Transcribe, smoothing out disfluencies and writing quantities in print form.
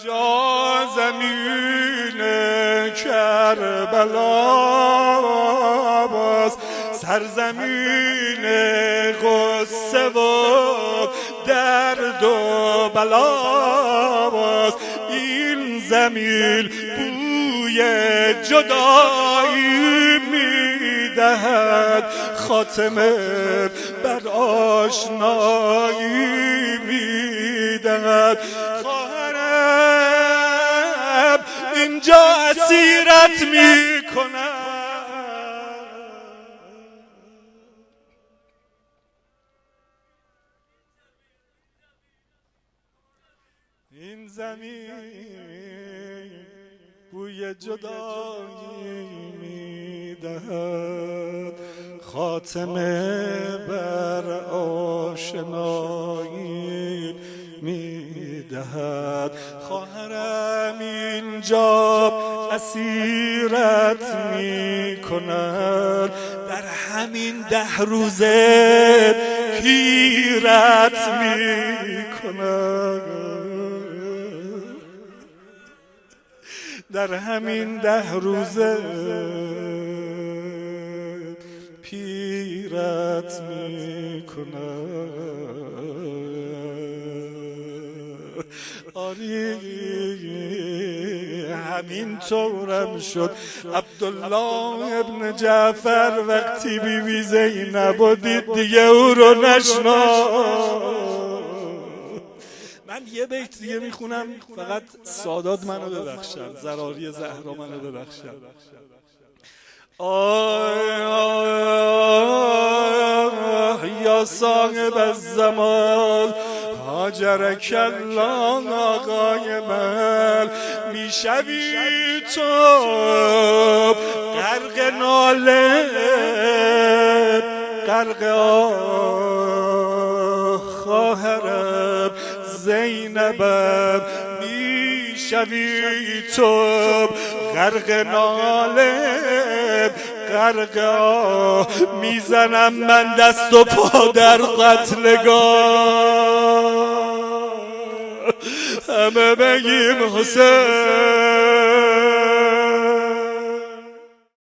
اینجا زمین کربلاست، سرزمین غصه و درد و بلاست. این زمین بوی جدایی میدهد، خاتمه بر آشنایی میدهد. خواهرم اینجا اسیرت میکنم، این زمین بوی جدایی میدهد، خاتمه بر آشنایی میدهد. خواهرم اینجا اسیرت میکنند، در همین 10 روزه پیرت میکنند، در همین 10 روزه پیرت میکنند. آری همین طورم شد عبدالله ابن جعفر وقتی بیبی زینب و دید دیگه او رو نشناخت. من یه بیت دیگه میخونم، فقط سادات منو ببخشن، زراری زهرا منو ببخشن. یا صاحب الزمان هاجرک الله آقای من، میشوی تو غرق ناله غرق خواهرم زینبم، میشوی تو غرق ناله غرق میزنم من دست و پا در قتلگاه، همه بگیم حسین